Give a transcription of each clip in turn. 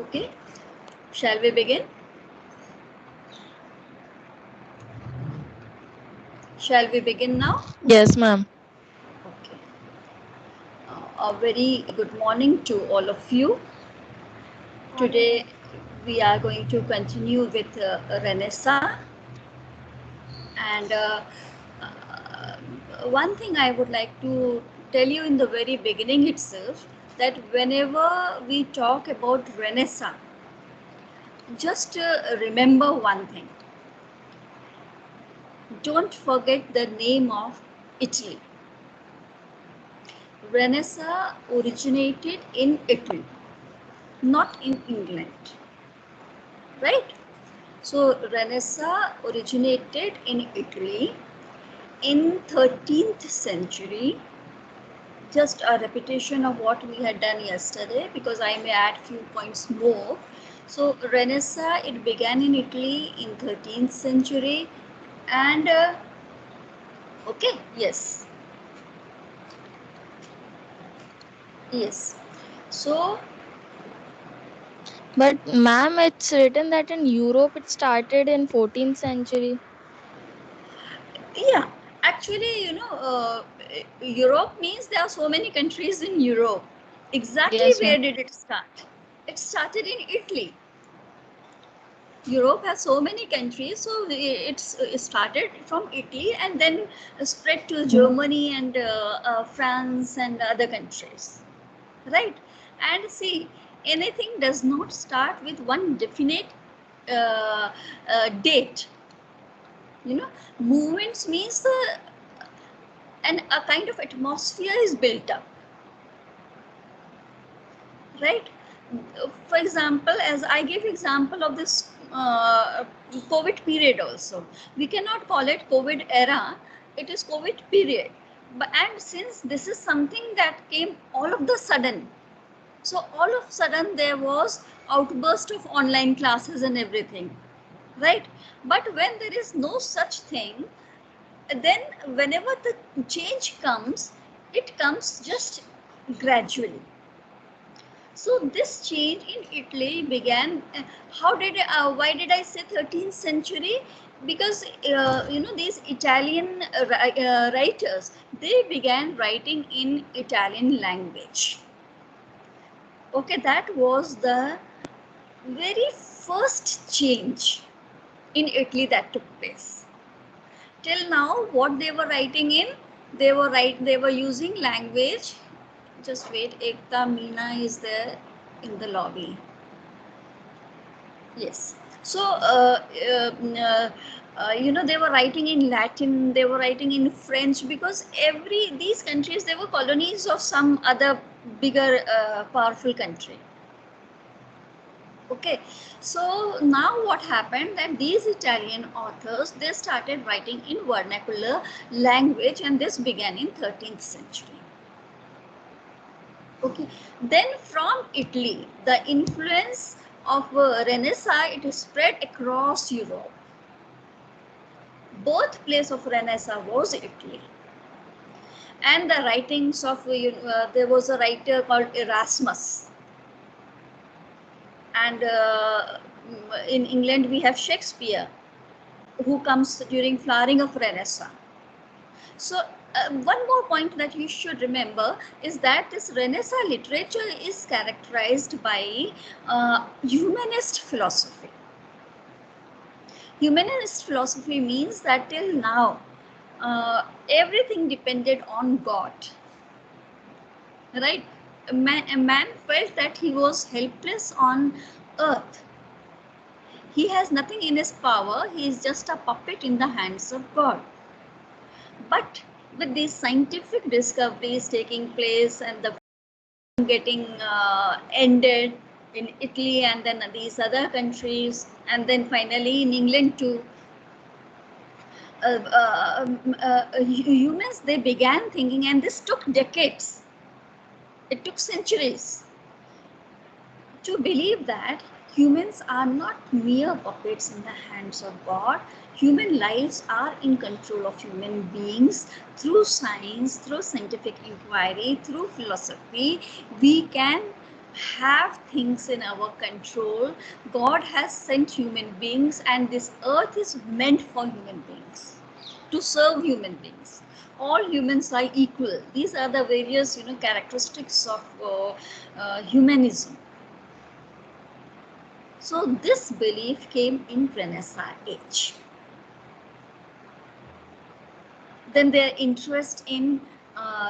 Okay, shall we begin? Shall we begin now? Yes, ma'am. Okay. A very good morning to all of you. Today we are going to continue with Renaissance. And one thing I would like to tell you in the very beginning itself, that whenever we talk about Renaissance, just remember one thing. Don't forget the name of Italy. Renaissance originated in Italy, not in England, right? So Renaissance originated in Italy in 13th century. Just a repetition of what we had done yesterday, because I may add few points more. So Renaissance, it began in Italy in 13th century, and okay, yes, yes. So But ma'am, it's written that in Europe it started in 14th century. yeah, actually, Europe means there are so many countries in Europe. Exactly Yes, ma'am. where did it start? It started in Italy. Europe has so many countries, so it started from Italy and then spread to Germany and France and other countries, right? And see, anything does not start with one definite date. Movements means and a kind of atmosphere is built up, right? For example, as I gave example of this COVID period also, we cannot call it COVID era, it is COVID period. But and since this is something that came all of the sudden, so all of a sudden there was outburst of online classes and everything, right? But when there is no such thing, then whenever the change comes, it comes just gradually. So this change in Italy began. Why did I say 13th century? Because these Italian writers, they began writing in Italian language. Okay, that was the very first change in Italy that took place. Till now, what they were writing in, they were using language. Just wait, Ekta Meena is there in the lobby. Yes. So, they were writing in Latin, they were writing in French, because these countries, they were colonies of some other bigger, powerful country. Okay. So now what happened, that these Italian authors, they started writing in vernacular language, and this began in 13th century. Okay. Then from Italy, the influence of Renaissance, it spread across Europe. Birthplace of Renaissance was Italy. And the writings of, there was a writer called Erasmus. And in England, we have Shakespeare, who comes during flowering of Renaissance. So one more point that you should remember is that this Renaissance literature is characterized by humanist philosophy. Humanist philosophy means that till now, everything depended on God, right? A man felt that he was helpless on earth. He has nothing in his power. He is just a puppet in the hands of God. But with these scientific discoveries taking place and the getting ended in Italy and then these other countries, and then finally in England too, humans, they began thinking, and this took decades, it took centuries to believe that humans are not mere puppets in the hands of God. Human lives are in control of human beings. Through science, through scientific inquiry, through philosophy, we can have things in our control. God has sent human beings, and this earth is meant for human beings, to serve human beings. All humans are equal. These are the various, characteristics of humanism. So this belief came in Renaissance age. Then their interest in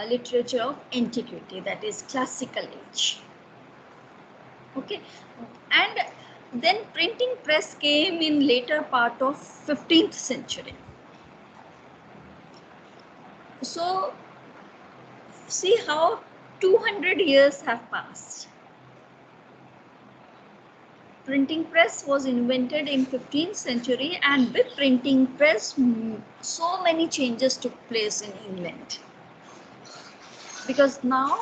literature of antiquity, that is classical age. Okay, and then printing press came in later part of 15th century. So see how 200 years have passed. Printing press was invented in 15th century, and with printing press so many changes took place in England, because now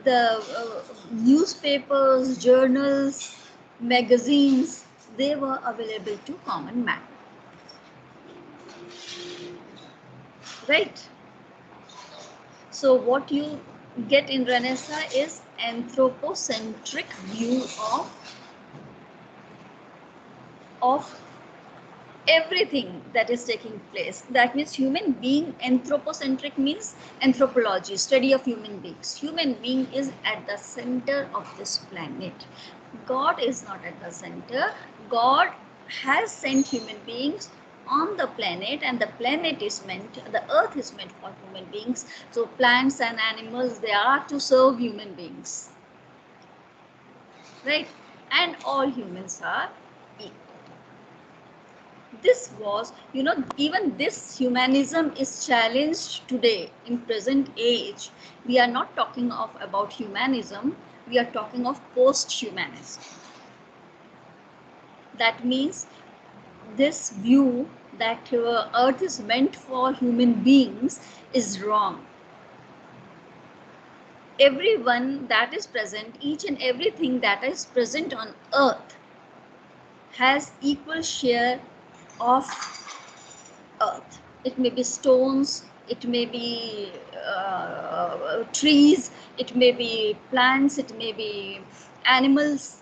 the newspapers, journals, magazines, they were available to common man, right? So what you get in Renaissance is anthropocentric view of everything that is taking place. That means human being. Anthropocentric means anthropology, study of human beings. Human being is at the center of this planet. God is not at the center. God has sent human beings on the planet, and the planet is meant, the earth is meant for human beings. So plants and animals, they are to serve human beings, right? And all humans are equal. This was, even this humanism is challenged today in present age. We are not talking of about humanism, we are talking of post-humanism. That means this view that earth is meant for human beings is wrong. Everyone that is present, each and everything that is present on earth has equal share of earth. It may be stones, it may be trees, it may be plants, it may be animals,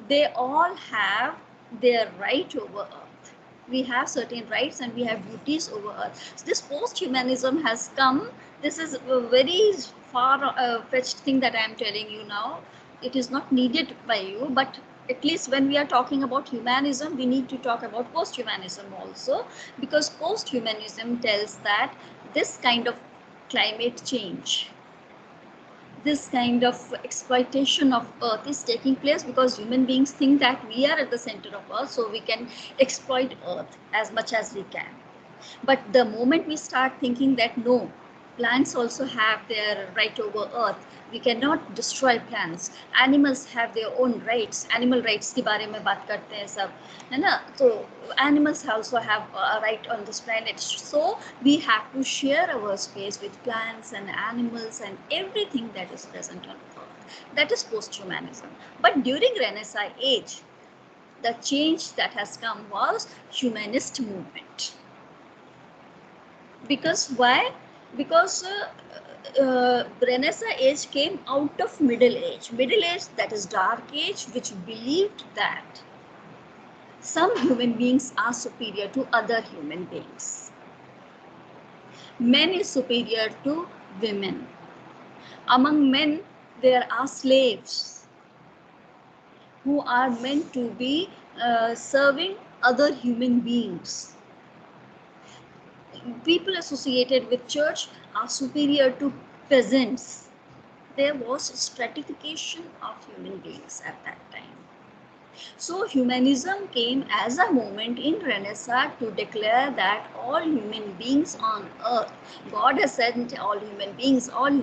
they all have their right over earth. We have certain rights and we have duties over earth. So this post-humanism has come. This is a very far-fetched thing that I am telling you now. It is not needed by you, but at least when we are talking about humanism, we need to talk about post-humanism also, because post-humanism tells that this kind of climate change, this kind of exploitation of earth is taking place because human beings think that we are at the center of earth, so we can exploit earth as much as we can. But the moment we start thinking that no, plants also have their right over earth, we cannot destroy plants, animals have their own rights, animal rights के बारे में बात करते हैं सब, है ना? So animals also have a right on this planet, so we have to share our space with plants and animals and everything that is present on earth. That is post-humanism. But during Renaissance age, the change that has come was humanist movement. Because why? Because Renaissance age came out of Middle Age. Middle Age, that is dark age, which believed that some human beings are superior to other human beings. Men is superior to women. Among men, there are slaves who are meant to be serving other human beings. People associated with church are superior to peasants. There was stratification of human beings at that time. So humanism came as a movement in Renaissance to declare that all human beings on earth, God has sent all human beings on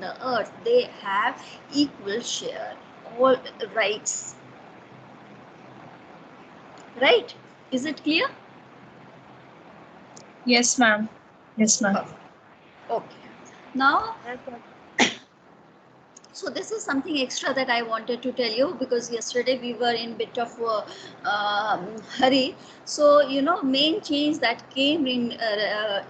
the earth, they have equal share, all rights. Right? Is it clear? Yes, ma'am. Yes, ma'am. Okay. Now, so this is something extra that I wanted to tell you, because yesterday we were in bit of hurry. So, main change that came in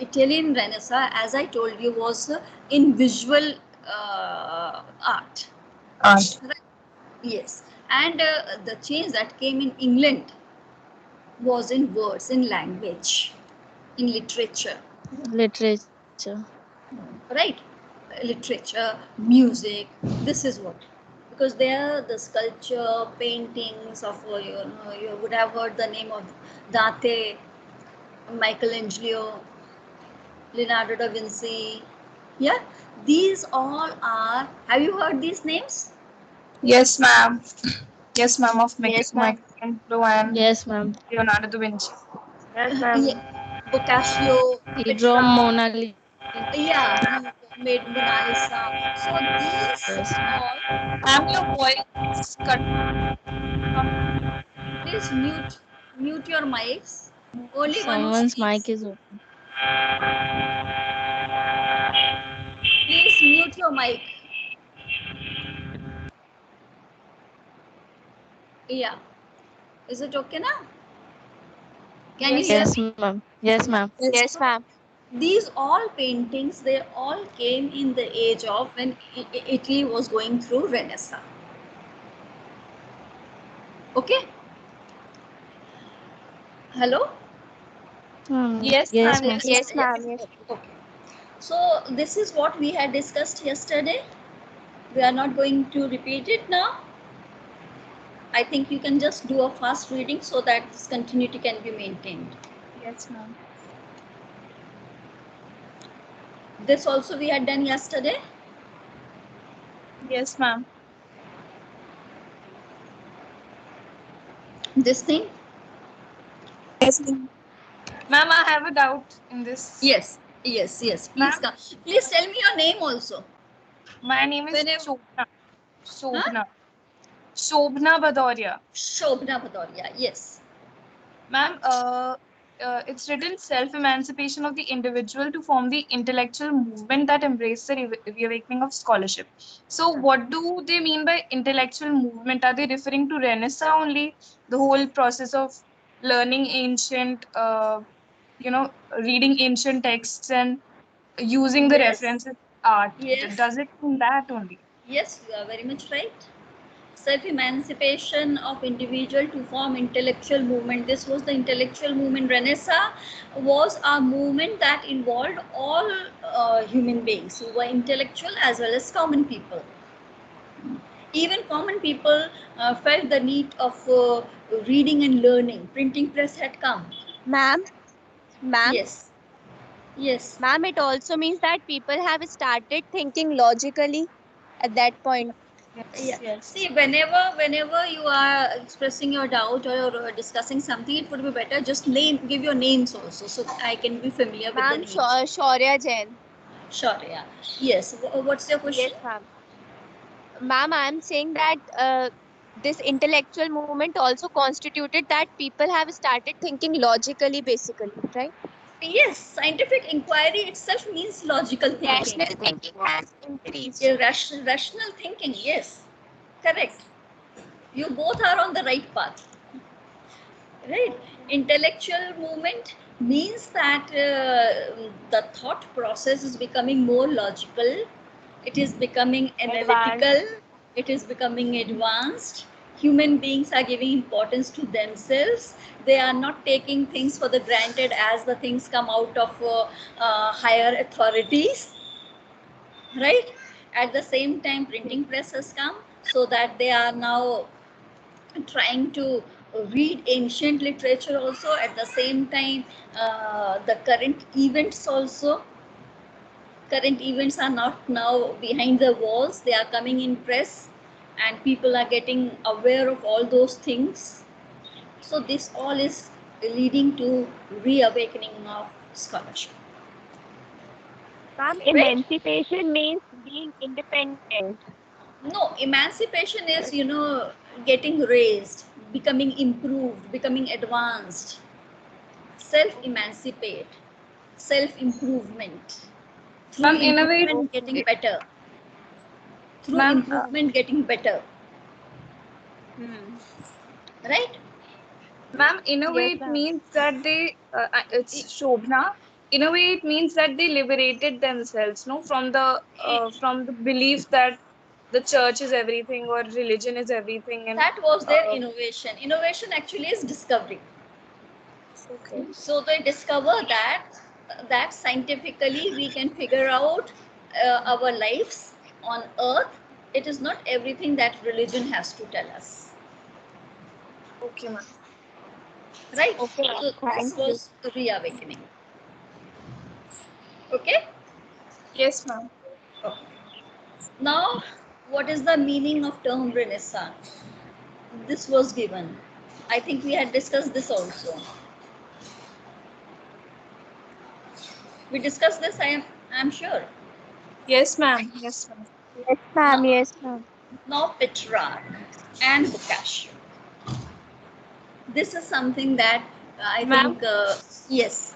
Italian Renaissance, as I told you, was in visual art. Art. Yes, and the change that came in England was in words, in language, in literature, Literature. right? Literature, music. This is what, because there the sculpture, paintings of you would have heard the name of Dante, Michelangelo, Leonardo da Vinci. Yeah, these all are. Have you heard these names? Yes, ma'am. Yes, ma'am. Of Yes, ma'am. Michelangelo and Yes, ma'am. Leonardo da Vinci. Yes, Yeah, ma'am. Boccaccio, He drew Petrarch. Mona Lisa. Yeah, he made Mona Lisa. So these Yes, ma'am. all, Ma'am, your voice cut. please mute your mics. Only one who Someone's mic speaks. is open. Please mute your mic. Yeah. Is it okay now? Can you Yes, hear Yes, me? ma'am. Yes, Yeah. ma'am. yes, So these all paintings, they all came in the age of when Italy was going through Renaissance. Okay. Hello. yes, Yes, ma'am. ma'am. Yes, Yes, ma'am. Yes. Okay. So this is what we had discussed yesterday. We are not going to repeat it now. I think you can just do a fast reading so that this continuity can be maintained. yes, ma'am. This also we had done yesterday. Yes, ma'am. This thing. Yes, ma'am. Ma'am, I have a doubt in this. Yes. Yes. Yes. Please Ma'am, come. Please tell me your name also. my name is Whenever. Shobna. Huh? Shobna. Shobna Badoria. Shobna Bhadoria. Yes. Ma'am, it's written self-emancipation of the individual to form the intellectual movement that embraces the reawakening of scholarship. So, what do they mean by intellectual movement? Are they referring to Renaissance only? The whole process of learning ancient, reading ancient texts and using the Yes. references art. Yes. Does it mean that only? Yes. You are very much right. Self-emancipation of individual to form intellectual movement. This was the intellectual movement. Renaissance was a movement that involved all human beings who were intellectual as well as common people. Even common people felt the need of reading and learning. Printing press had come. Ma'am, ma'am, Yes. Yes. ma'am, it also means that people have started thinking logically at that point. Yeah. Yes, yes. See, whenever you are expressing your doubt or discussing something, it would be better just give your names also, so I can be familiar with the Ma'am, names. Shaurya Jain. Sure. Yeah. Yes. What's your Yes, question? ma'am. Ma'am, I am saying that this intellectual movement also constituted that people have started thinking logically, basically, right? Yes. Scientific inquiry itself means logical thinking. Rational thinking has increased. Yeah, rational thinking. Yes. Correct. You both are on the right path. Right. Intellectual movement means that the thought process is becoming more logical, it is becoming analytical, it is becoming advanced. Human beings are giving importance to themselves. They are not taking things for the granted as the things come out of higher authorities, right? At the same time, printing press has come, so that they are now trying to read ancient literature also. At the same time, the current events are not now behind the walls, they are coming in press, and people are getting aware of all those things. So this all is leading to reawakening of scholarship, Ma'am, right? emancipation means being independent. No, emancipation is, getting raised, becoming improved, becoming advanced. Self emancipate, self improvement, through Ma'am, in a way, improvement getting better, through ma'am, improvement getting better, Hmm. right? ma'am, in a way, Yes, it ma'am. means that it's Shobna. In a way, it means that they liberated themselves, no, from the belief that the church is everything or religion is everything, and That was their innovation. Innovation actually is discovery. okay. So they discover that scientifically we can figure out our lives on earth. It is not everything that religion has to tell us, Okay, ma'am. right? Okay, So this thank you. was reawakening. Okay. Yes, ma'am. Okay. Now, what is the meaning of term Renaissance? This was given. I think we had discussed this also. We discussed this. I am sure. Yes, ma'am. Yes, ma'am. Yes, ma'am. Yes, ma'am. Now, Petrarch and Boccaccio. This is something that I Ma'am, think, yes,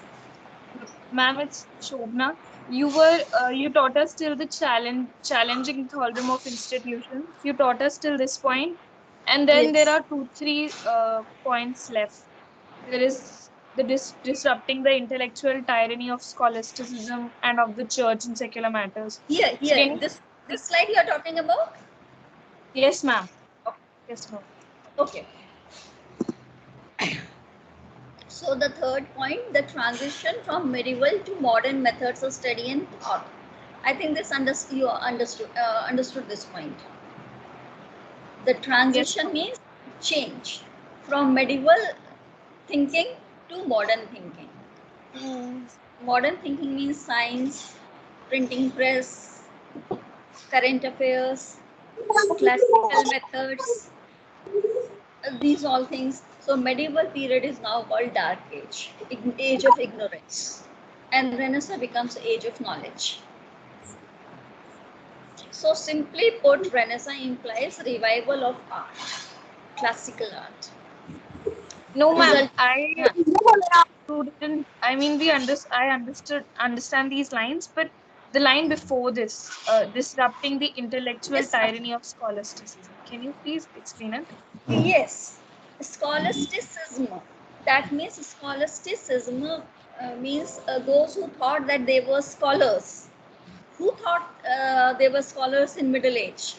ma'am, it's Shobna. You taught us till the challenging theorem of institutions. You taught us till this point, and then there yes, are two, three points left. There is the disrupting the intellectual tyranny of scholasticism and of the church in secular matters. here, So here, can you this slide you are talking about? Yes, ma'am. Yes, ma'am. Okay. So the third point, the transition from medieval to modern methods of study and thought. I think this you understood this point. The Yes, transition ma'am. means change from medieval thinking to modern thinking. Modern thinking means science, printing press, current affairs, classical methods, these all things. So medieval period is now called dark age, age of ignorance, and Renaissance becomes age of knowledge. So simply put, Renaissance implies revival of art, classical art. No, ma'am. Result, huh, You didn't. I mean, I understand these lines, but the line before this, disrupting the intellectual yes, tyranny of scholasticism. Can you please explain it? yes, scholasticism. That means scholasticism means those who thought that they were scholars. Who thought they were scholars in Middle Age?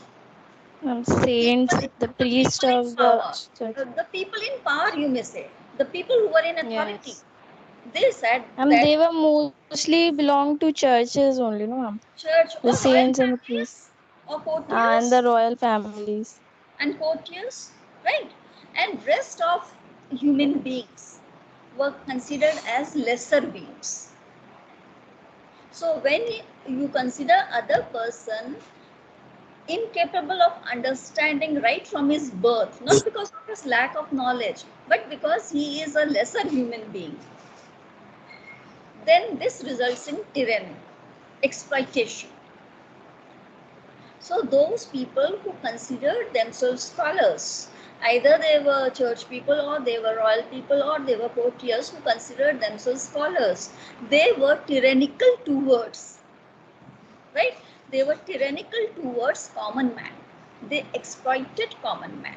Saints, People, the the priest people in of the power, church. the people in power, you may say, the people who were in authority. Yes. They said They that were mostly belonged to churches only, no, ma'am? church The or royal saints and the priests. families or And the courtiers royal families. and courtiers, right? And rest of human beings were considered as lesser beings. So when you consider other person incapable of understanding right from his birth, not because of his lack of knowledge, but because he is a lesser human being, then this results in tyranny, exploitation. So those people who considered themselves scholars, either they were church people or they were royal people or they were courtiers who considered themselves scholars, they were tyrannical towards, right? They were tyrannical towards common man. They exploited common man.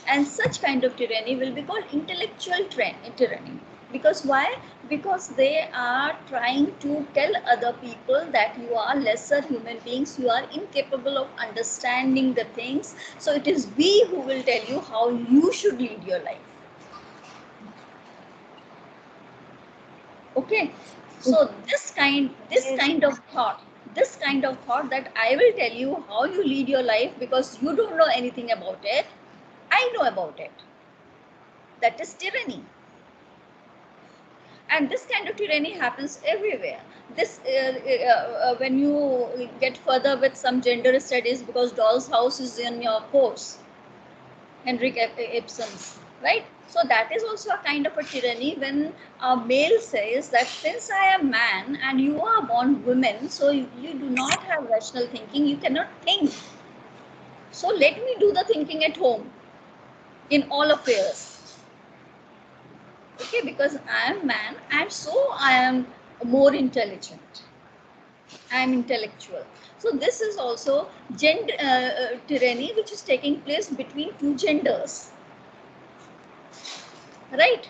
And such kind of tyranny will be called intellectual tyranny. Because why? Because they are trying to tell other people that you are lesser human beings, you are incapable of understanding the things. So it is we who will tell you how you should lead your life. Okay, so this kind of thought, that I will tell you how you lead your life because you don't know anything about it, I know about it, that is tyranny. And this kind of tyranny happens everywhere. This when you get further with some gender studies, because Doll's House is in your course, Henrik Ibsen's, right? So that is also a kind of a tyranny when a male says that since I am man and you are born women, so you do not have rational thinking, you cannot think. So let me do the thinking at home in all affairs. Okay, because I am man and so I am more intelligent. I am intellectual. So this is also gender tyranny which is taking place between two genders, right?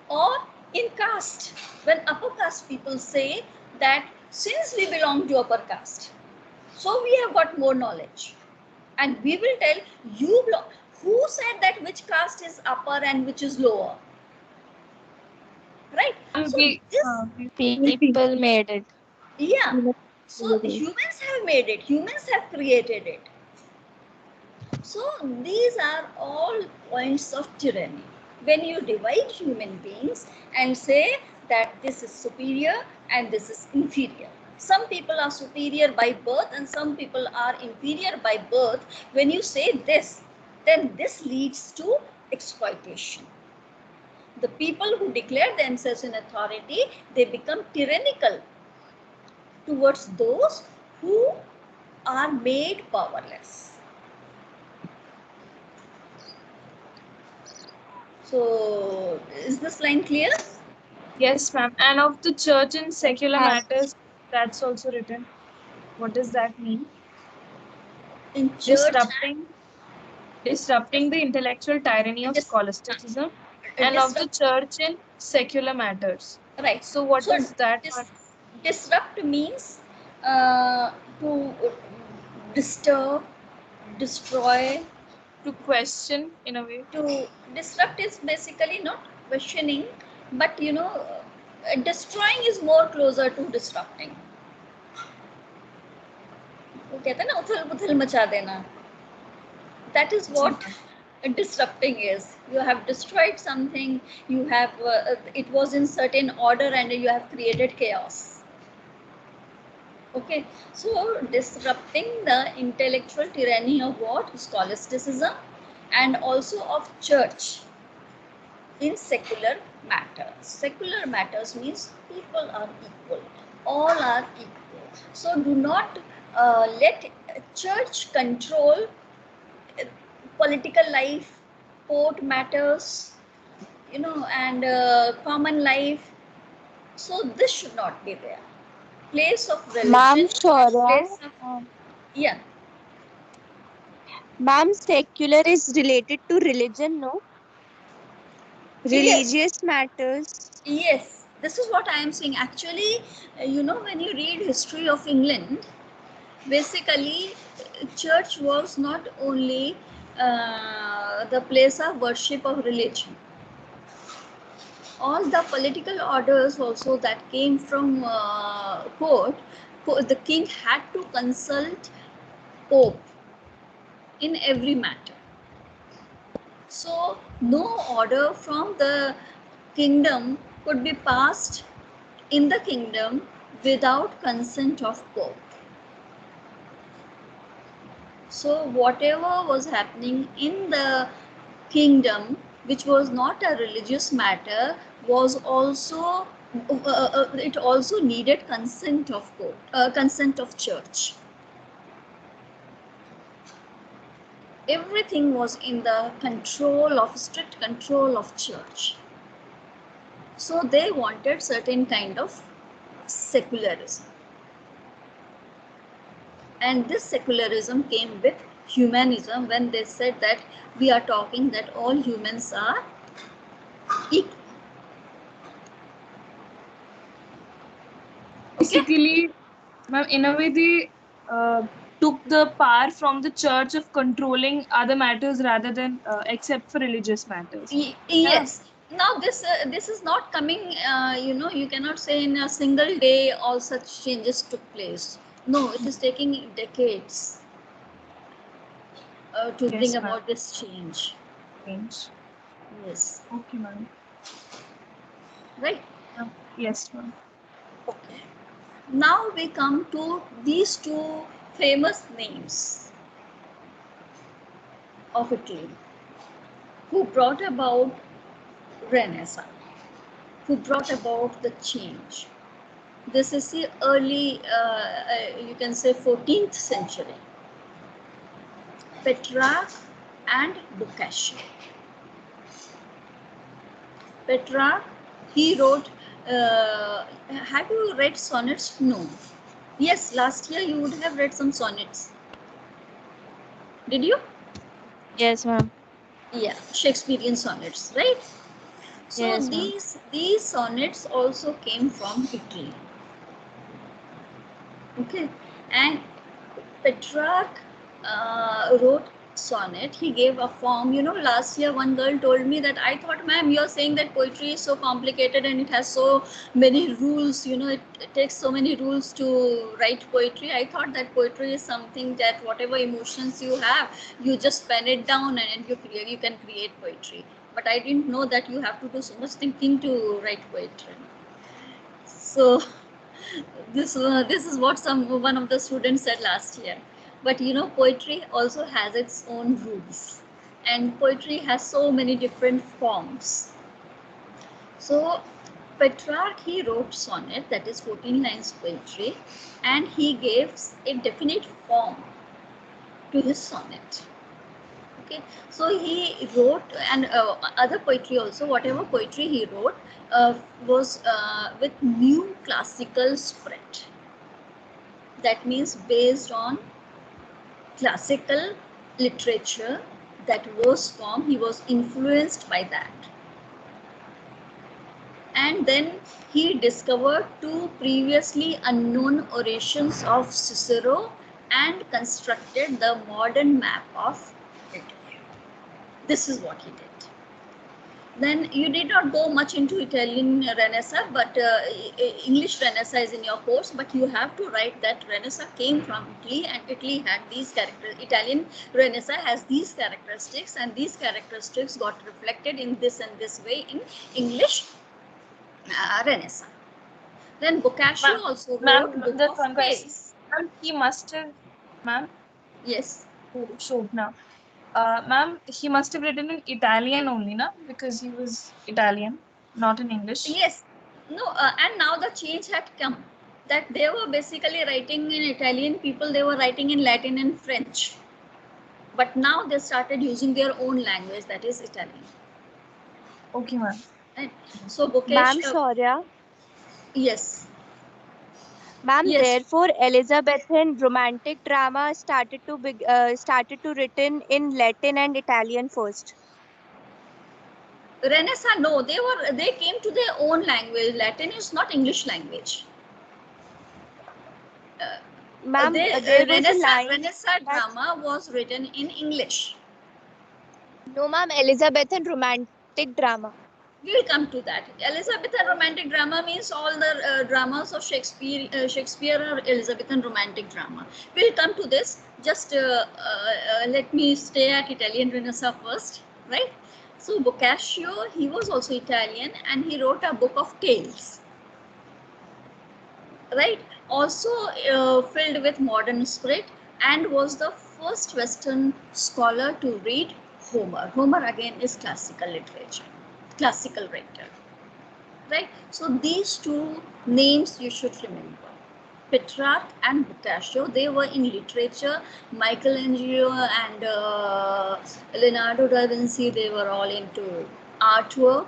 Or in caste, when upper caste people say that since we belong to upper caste, so we have got more knowledge. And we will tell you who said that which caste is upper and which is lower, right? And So this, People made it. yeah, so humans have made it, humans have created it. So these are all points of tyranny. When you divide human beings and say that this is superior and this is inferior. Some people are superior by birth and some people are inferior by birth. When you say this, then this leads to exploitation. The people who declare themselves in authority, they become tyrannical towards those who are made powerless. So, is this line clear? yes, ma'am. And of the church in secular Yes. matters, that's also written. What does that mean? In church, Disrupting the intellectual tyranny of dis- scholasticism, and of the disrupt, church in secular matters. right. So what So, does that dis, one? disrupt means to disturb, destroy. To question in a way? To disrupt is basically not questioning, but destroying is more closer to disrupting. वो कहते हैं ना उथल पुथल मचा देना. That is what disrupting is. You have destroyed something, you have it was in certain order and you have created chaos. Okay, so disrupting the intellectual tyranny of what? Scholasticism, and also of church in secular matters. Secular matters means people are equal, all are equal. So do not let church control political life, court matters, and common life. So this should not be there. Place of Ma'am, religion, Shaurya, place of, yeah, ma'am, secular is related to religion, no? yes, Religious matters. yes. This is what I am saying. Actually, when you read history of England, basically, church was not only the place of worship of religion. All the political orders also that came from court, the king had to consult pope in every matter. So no order from the kingdom could be passed in the kingdom without consent of pope. So whatever was happening in the kingdom, which was not a religious matter, was also it also needed consent of court, consent of church. Everything was in the strict control of church. So they wanted certain kind of secularism. And this secularism came with humanism when they said that we are talking that all humans are equal. Basically, ma'am, in a way, they took the power from the church of controlling other matters rather than except for religious matters. Yes. Now this is not coming. You cannot say in a single day all such changes took place. No, it is taking decades to Yes, bring ma'am. about this change. Change. Yes. Okay, ma'am. Right. Yes, ma'am. Okay. Now we come to these two famous names of Italy who brought about Renaissance, who brought about the change. This is the early, you can say 14th century. Petrarch and Boccaccio. Petrarch, he wrote, have you read sonnets? No. Yes, last year you would have read some sonnets. Did you? Yes, ma'am. Yeah, Shakespearean sonnets, right? So Yes, ma'am. these sonnets also came from Italy. Okay, and Petrarch wrote sonnet. He gave a form. You know, last year one girl told me that, I thought, ma'am, you're saying that poetry is so complicated and it has so many rules. You know, it takes so many rules to write poetry. I thought that poetry is something that whatever emotions you have, you just pen it down and you can create poetry. But I didn't know that you have to do so much thinking to write poetry. So this is what one of the students said last year. But you know, poetry also has its own rules, and poetry has so many different forms. So Petrarch, he wrote sonnet, that is 14 lines poetry, and he gives a definite form to his sonnet. Okay, so he wrote, and other poetry also, whatever poetry he wrote was with new classical spread. That means based on classical literature, that verse form, he was influenced by that. And then he discovered two previously unknown orations of Cicero and constructed the modern map of Italy. This is what he did. Then you did not go much into Italian Renaissance, but English Renaissance is in your course, but you have to write that Renaissance came from Italy and Italy had these characteristics. Italian Renaissance has these characteristics, and these characteristics got reflected in this and this way in English Renaissance. Then Boccaccio also wrote Book just of one question. Tales. He must have, ma'am, Yes. Shobna. Ma'am, he must have written in Italian only, na? Because he was Italian, not in English. Yes. No, and now the change had come, that they were basically writing in Italian, people, they were writing in Latin and French. But now they started using their own language, that is Italian. Okay, ma'am. Right? So Ma'am Boccaccio, Shaurya, yes, ma'am, yes. therefore Elizabethan romantic drama started to written in Latin and Italian first. Renaissance, no, they came to their own language. Latin is not English language. Ma'am, there was a line Renaissance that drama was written in English. no, ma'am, Elizabethan romantic drama. We will come to that. Elizabethan romantic drama means all the dramas of Shakespeare are Elizabethan romantic drama. We'll come to this. Just let me stay at Italian Renaissance first, right? So Boccaccio, he was also Italian, and he wrote a book of tales, right? Also filled with modern spirit, and was the first Western scholar to read Homer. Homer again is classical literature, classical writer, right? So these two names you should remember. Petrarch and Boccaccio, they were in literature. Michelangelo and Leonardo da Vinci, they were all into artwork.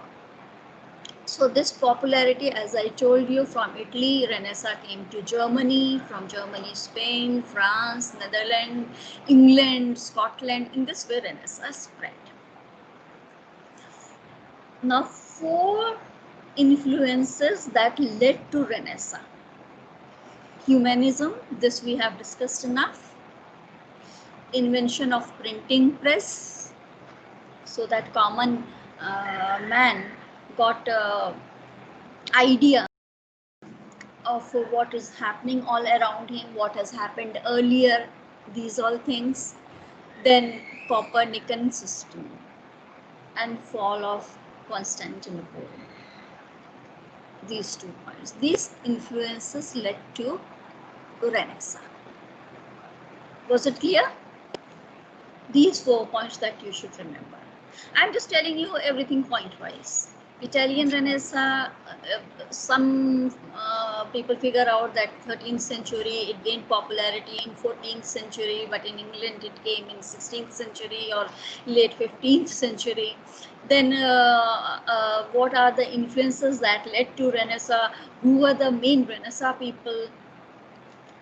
So this popularity, as I told you, from Italy, Renaissance came to Germany, from Germany, Spain, France, Netherlands, England, Scotland. In this way, Renaissance spread. Now, four influences that led to Renaissance. Humanism, this we have discussed enough. Invention of printing press, so that common man got idea of what is happening all around him, what has happened earlier, these all things. Then Copernican system and fall of Constantinople. These 2 points. These influences led to Renaissance. Was it clear? These 4 points that you should remember. I'm just telling you everything point-wise. Italian Renaissance, some people figure out that 13th century it gained popularity in 14th century, but in England it came in 16th century or late 15th century. Then what are the influences that led to Renaissance? Who were the main Renaissance people?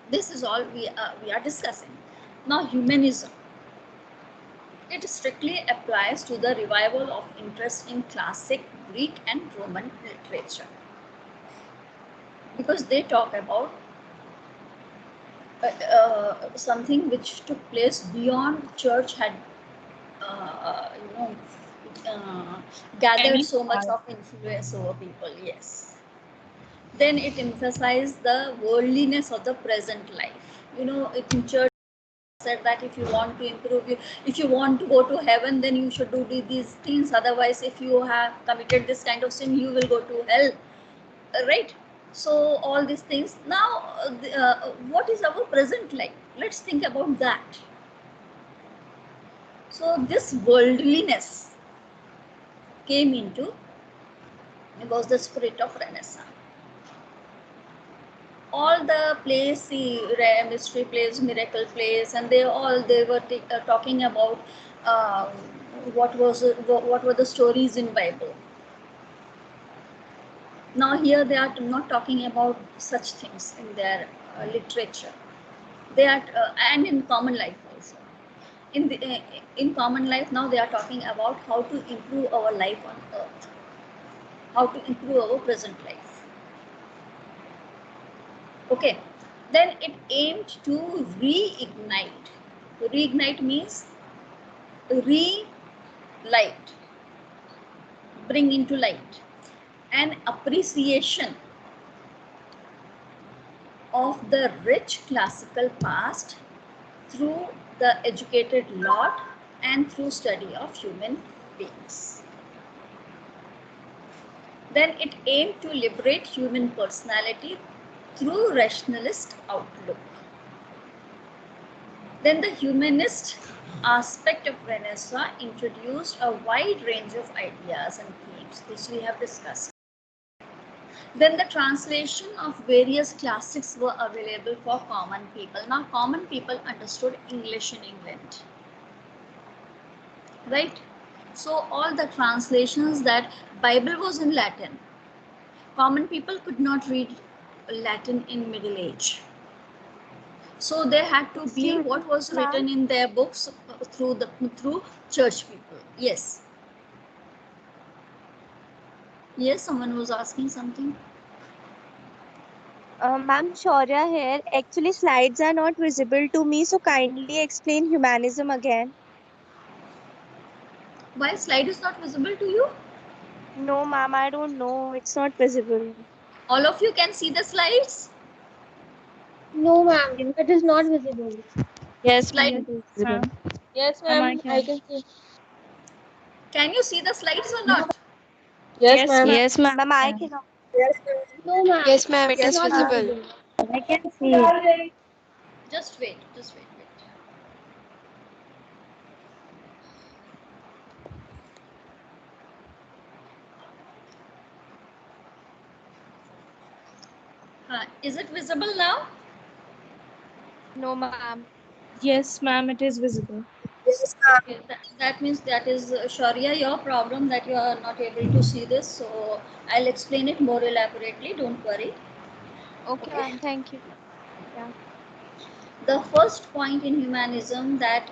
This is all we are discussing. Now, humanism. It strictly applies to the revival of interest in classic Greek and Roman literature, because they talk about something which took place beyond church had uh, you know gathered Any so much power. of influence over people. Yes. Then it emphasized the worldliness of the present life. In church said that if you want to improve, if you want to go to heaven, then you should do these things. Otherwise, if you have committed this kind of sin, you will go to hell. Right? So all these things. Now, what is our present life? Let's think about that. So this worldliness came into, it was the spirit of Renaissance. All the plays, the mystery plays, miracle plays, and they were talking about what were the stories in Bible. Now here they are not talking about such things in their literature. They are and in common life also. In common life now they are talking about how to improve our life on earth, how to improve our present life. Okay, then it aimed to reignite. Reignite means relight, bring into light, an appreciation of the rich classical past through the educated lot and through study of human beings. Then it aimed to liberate human personality through rationalist outlook. Then the humanist aspect of Renaissance introduced a wide range of ideas and themes, which we have discussed. Then the translation of various classics were available for common people. Now common people understood English in England, right? So all the translations, that Bible was in Latin. Common people could not read Latin in Middle Age. So they had to be what was written in their books through church people. Yes. Yes, someone was asking something. Ma'am, Shaurya here. Actually, slides are not visible to me, so kindly explain humanism again. Why slide is not visible to you? No, ma'am, I don't know. It's not visible. All of you can see the slides? No, ma'am, it is not visible. Yes, ma'am, Slide. it is Yes, visible. ma'am. Yes, Ma'am, I ma'am, I can. can see. Can you see the slides or not? Yes, Yes, ma'am. ma'am. Yes, ma'am. Ma'am, I cannot. No, ma'am. Yes, ma'am, it It's is not visible. I can see it. Just wait. Wait. Is it visible now? No, ma'am. Yes, ma'am, it is visible. Okay, that means that is Shaurya, your problem that you are not able to see this. So I'll explain it more elaborately. Don't worry. Okay, Okay. ma'am. Thank you. Yeah. The first point in humanism, that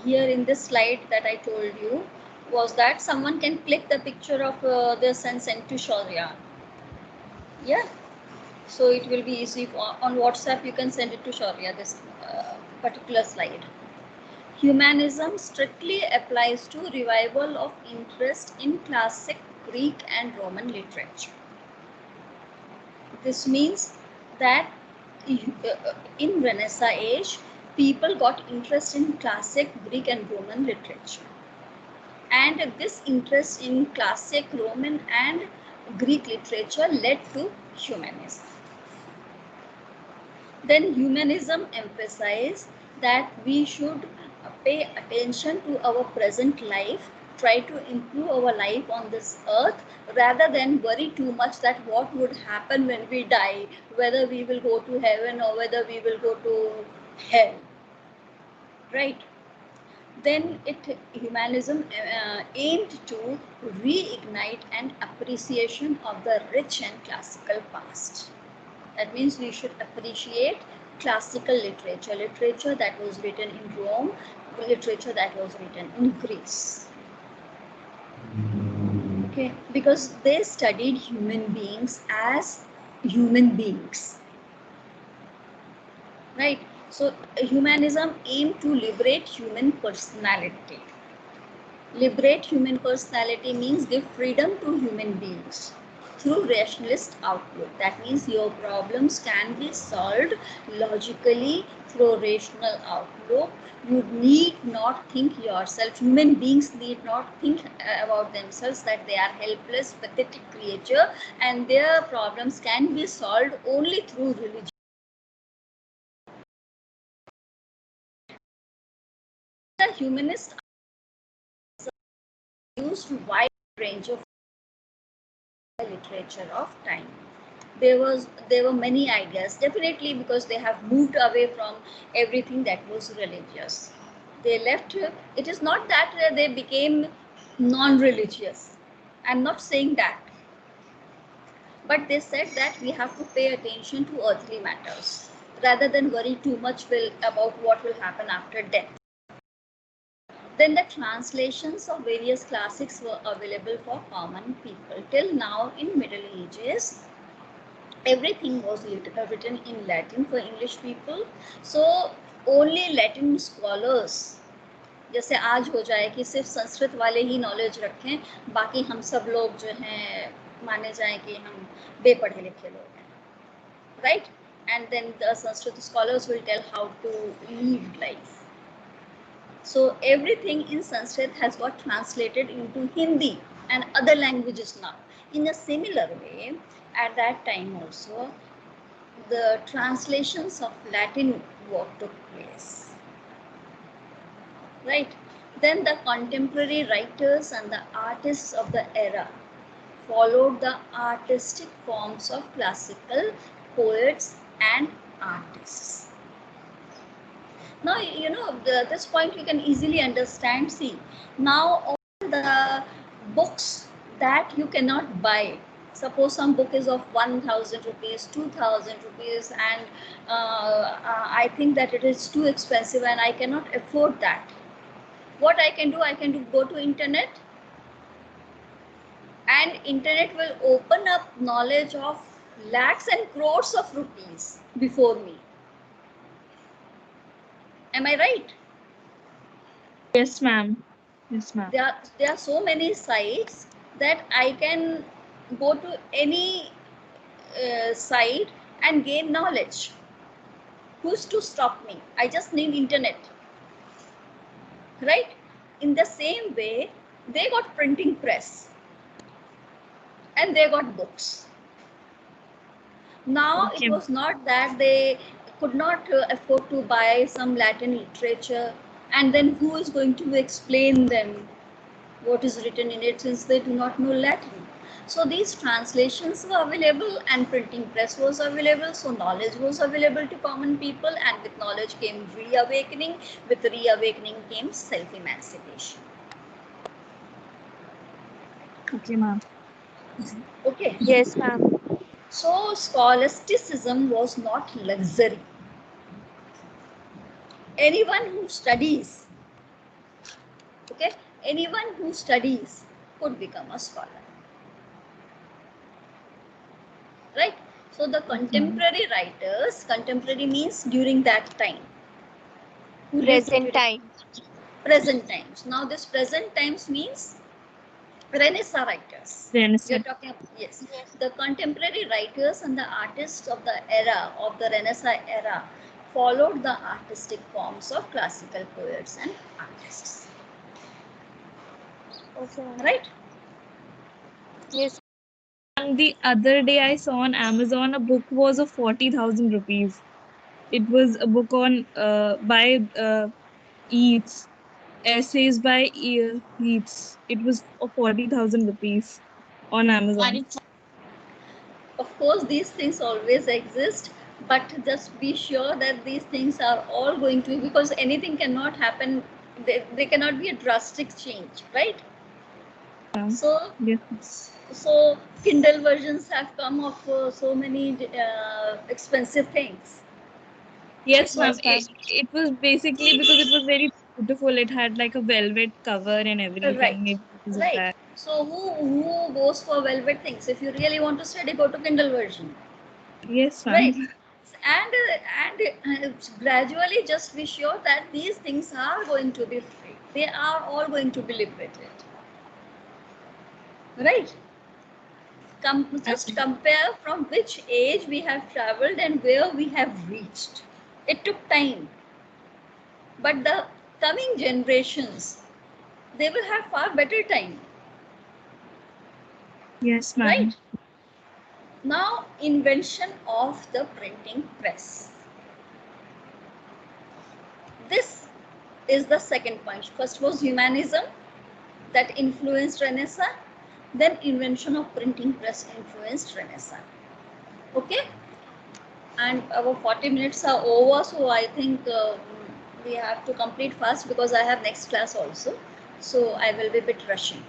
here in this slide that I told you, was that someone can click the picture of this and send to Shaurya. Yeah. So it will be easy on WhatsApp. You can send it to Shaurya, this particular slide. Humanism strictly applies to revival of interest in classic Greek and Roman literature. This means that in Renaissance age, people got interest in classic Greek and Roman literature. And this interest in classic Roman and Greek literature led to humanism. Then humanism emphasized that we should pay attention to our present life, try to improve our life on this earth, rather than worry too much that what would happen when we die, whether we will go to heaven or whether we will go to hell. Right? Then humanism aimed to reignite an appreciation of the rich and classical past. That means we should appreciate classical literature, literature that was written in Rome, literature that was written in Greece. Okay, because they studied human beings as human beings. Right? So humanism aimed to liberate human personality. Liberate human personality means give freedom to human beings through rationalist outlook. That means your problems can be solved logically through rational outlook. You need not think yourself. Human beings need not think about themselves that they are helpless, pathetic creature, and their problems can be solved only through religion. The humanist used wide range of literature of time. There were many ideas, definitely, because they have moved away from everything that was religious. They left. It is not that they became non-religious. I'm not saying that, but they said that we have to pay attention to earthly matters rather than worry too much about what will happen after death. Then the translations of various classics were available for common people. Till now, in Middle Ages, everything was written in Latin for English people. So only Latin scholars, जैसे आज हो जाए कि सिर्फ संस्कृत वाले ही knowledge रखें, बाकी हम सब लोग जो हैं माने जाएं कि हम बेपढ़े लिखे लोग हैं, right? And then the Sanskrit scholars will tell how to live life. So everything in Sanskrit has got translated into Hindi and other languages now. In a similar way, at that time also, the translations of Latin work took place. Right? Then the contemporary writers and the artists of the era followed the artistic forms of classical poets and artists. Now, you know, this point you can easily understand. See, now all the books that you cannot buy, suppose some book is of 1,000 rupees, 2,000 rupees, and I think that it is too expensive and I cannot afford that. What I can do go to internet, and internet will open up knowledge of lakhs and crores of rupees before me. Am I right? Yes, ma'am. Yes, ma'am. There are so many sites that I can go to any site and gain knowledge. Who's to stop me? I just need internet. Right? In the same way, they got printing press and they got books. Now, Okay. it was not that they could not afford to buy some Latin literature, and then who is going to explain them what is written in it, since they do not know Latin. So these translations were available and printing press was available, so knowledge was available to common people, and with knowledge came reawakening, with reawakening came self-emancipation. Okay, ma'am. Okay. Yes, ma'am. So scholasticism was not luxury. Anyone who studies, okay, anyone who studies could become a scholar. Right? So the contemporary writers, contemporary means during that time. Who lived Present during time. present times. Now this present times means Renaissance writers. Renaissance. You're talking about, yes. The contemporary writers and the artists of the era, of the Renaissance era, followed the artistic forms of classical poets and artists. Okay, ma'am. Right? Yes. And the other day I saw on Amazon a book was of 40,000 rupees. It was a book on by Yeats, essays by Yeats. It was of 40,000 rupees on Amazon. Of course, these things always exist, but just be sure that these things are all going to, because anything cannot happen, they cannot be a drastic change, right? So, Yes. so Kindle versions have come of so many expensive things. Yes, ma'am. Yes, It was basically because it was very beautiful. It had like a velvet cover and everything. Right. Maybe because of Right. that. So who goes for velvet things? If you really want to study, go to Kindle version. Yes, ma'am. Right. and gradually just be sure that these things are going to be free. They are all going to be liberated, right? Just compare from which age we have traveled and where we have reached. It took time, but the coming generations, they will have far better time. Yes, ma'am. Right? Now, invention of the printing press. This is the second point. First was humanism that influenced Renaissance. Then invention of printing press influenced Renaissance. Okay? And our 40 minutes are over, so I think we have to complete fast because I have next class also. So I will be a bit rushing.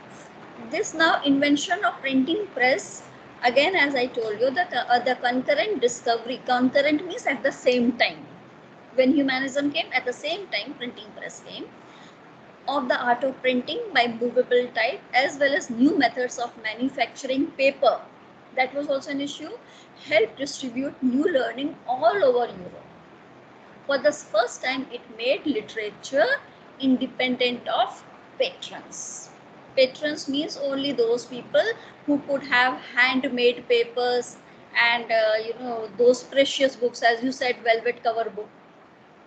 This now invention of printing press, again, as I told you, the concurrent discovery, concurrent means at the same time. When humanism came, at the same time printing press came, of the art of printing by movable type, as well as new methods of manufacturing paper. That was also an issue, helped distribute new learning all over Europe. For the first time, it made literature independent of patrons. Patrons means only those people who could have handmade papers and those precious books, as you said, velvet cover book,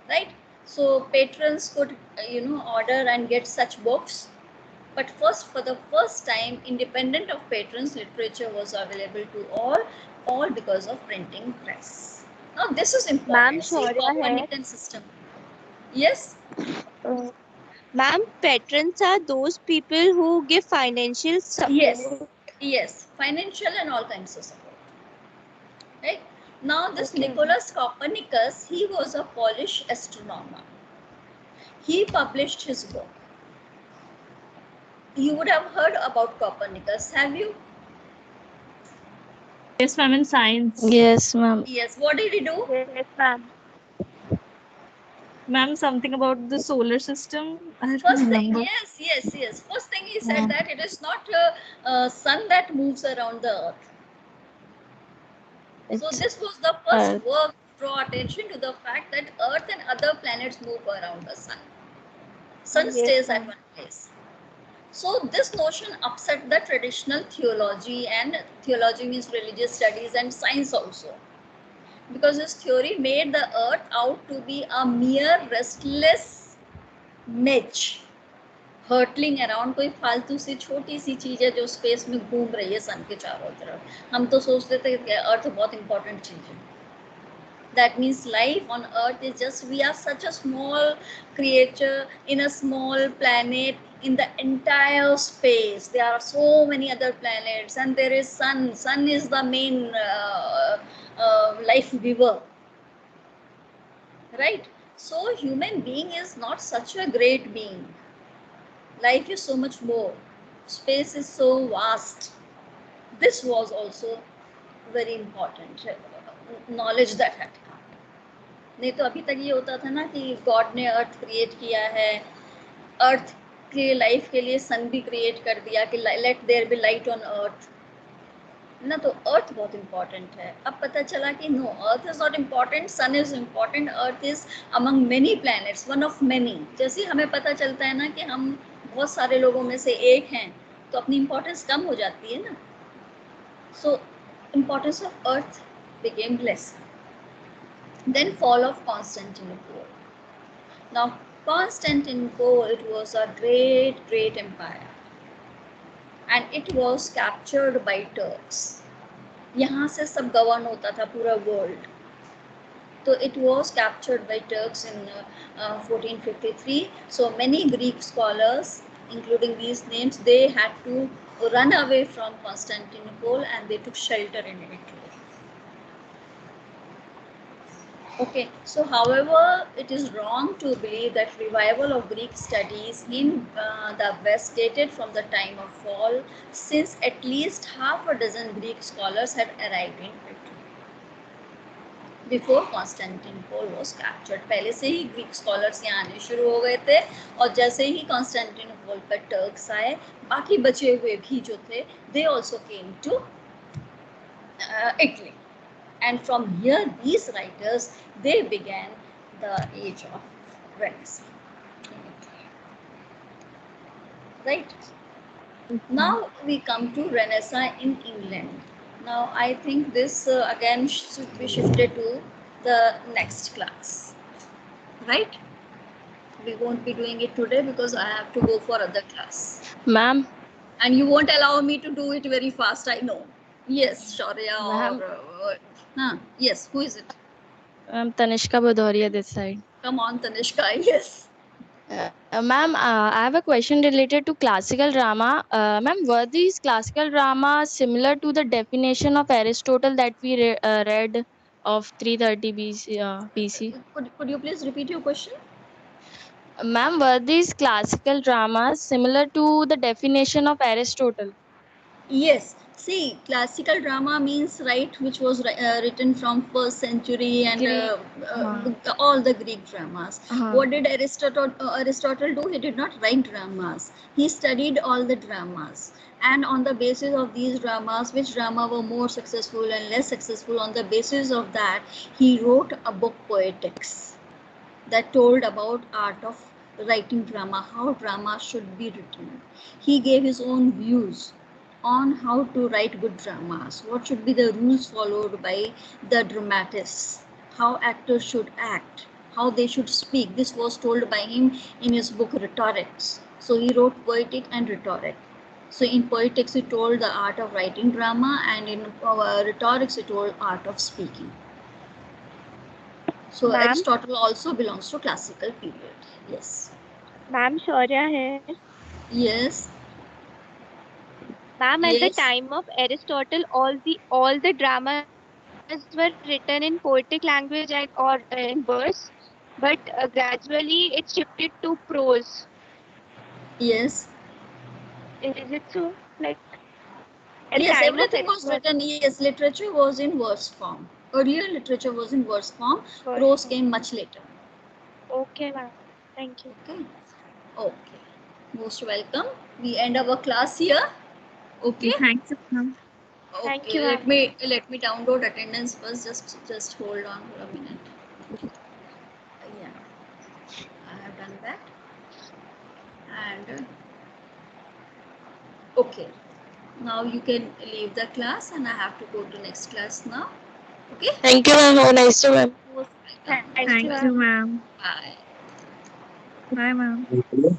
right? So patrons could order and get such books. But first, for the first time, independent of patrons, literature was available to all because of printing press. Now this is important. Ma'am, See, Shaurya hai. Copernican system. Yes. Ma'am, patrons are those people who give financial support. Yes, financial and all kinds of support. Right? Now this Okay. Nicholas Copernicus, he was a Polish astronomer. He published his book. You would have heard about Copernicus, have you? Yes, ma'am, in science. Yes, ma'am. Yes. What did he do? Yes, ma'am. Ma'am, something about the solar system. I don't First thing, remember. yes. First thing he said that it is not a sun that moves around the earth. So It's this was the first Earth. work to draw attention to the fact that Earth and other planets move around the sun. Sun Yes, stays at ma'am. one place. So this notion upset the traditional theology, and theology means religious studies and science also, because his theory made the Earth out to be a mere restless midge, hurtling around, कोई फालतू सी छोटी सी चीज है जो space में घूम रही है सन के चारों तरफ. हम तो सोचते थे कि अर्थ बहुत इंपॉर्टेंट चीज है. That means life on earth is just, we are such a small creature in a small planet in the entire space. There are so many other planets, and there is sun is the main life giver, right? So human being is not such a great being. Life is so much more, space is so vast. This was also very important knowledge that had come. नहीं तो अभी तक ये होता था ना कि God ने अर्थ क्रिएट किया है, अर्थ के लाइफ के लिए सन भी क्रिएट कर दिया कि let there be light on earth ना. तो अर्थ बहुत इंपॉर्टेंट है. अब पता चला कि no, earth is not important, sun is important, earth is among many planets, one of many. जैसे हमें पता चलता है ना कि हम बहुत सारे लोगों में से एक हैं, तो अपनी इम्पोर्टेंस कम हो जाती है ना. So importance of earth became less. Then fall of Constantinople. Now Constantinople, it was a great empire, and it was captured by Turks. यहाँ से सब गवर्न होता था पूरा world. So it was captured by Turks in 1453. So many Greek scholars, including these names, they had to run away from Constantinople and they took shelter in Italy. Okay, so however, it is wrong to believe that revival of Greek studies in the West dated from the time of fall, since at least half a dozen Greek scholars had arrived in Italy before Constantinople was captured. पहले से ही Greek scholars यहाँ आने शुरू हो गए थे, और जैसे ही Constantinople पर Turks आए, बाकी बचे हुए भी जो थे, they also came to Italy. And from here, these writers, they began the age of Renaissance. Right? Now we come to Renaissance in England. Now I think this again should be shifted to the next class. Right? We won't be doing it today because I have to go for other class. Ma'am, And you won't allow me to do it very fast, I know. Yes, Shaurya Ma'am. or... yes, who is it? Tanishka Bhadoria this side. Come on, Tanishka, yes. Ma'am, I have a question related to classical drama. Ma'am, were these classical dramas similar to the definition of Aristotle that we read of 330 BC? Could you please repeat your question? Ma'am, were these classical dramas similar to the definition of Aristotle? Yes. See, classical drama means, right, which was written from 1st century and all the Greek dramas. What did Aristotle do? He did not write dramas. He studied all the dramas. And on the basis of these dramas, which drama were more successful and less successful, on the basis of that, he wrote a book, Poetics, that told about art of writing drama, how drama should be written. He gave his own views on how to write good dramas, what should be the rules followed by the dramatists, how actors should act, how they should speak. This was told by him in his book Rhetorics. So he wrote Poetic and Rhetoric. So in Poetics he told the art of writing drama, and in Rhetorics he told art of speaking. So Ma'am? Aristotle also belongs to classical period. Yes. Ma'am, Shaurya here. Yes. Ma'am, at the Yes. time of Aristotle, all the dramas were written in poetic language or in verse, but gradually it shifted to prose. Yes. Is it so? Like at the Yes, time of everything was written. Yes, literature was in verse form. Earlier literature was in verse form. Prose came much later. Okay, ma'am. Thank you. Okay. Okay. Most welcome. We end our class here. Okay. Thank you, ma'am. Okay. Thank you, Let me download attendance first. Just hold on for a minute. Yeah, I have done that. And okay. Now you can leave the class, and I have to go to next class now. Okay. Thank you, ma'am. Have a nice day, ma'am. Most welcome. Thank you, Thank you, ma'am. Bye. Bye, ma'am. Thank you.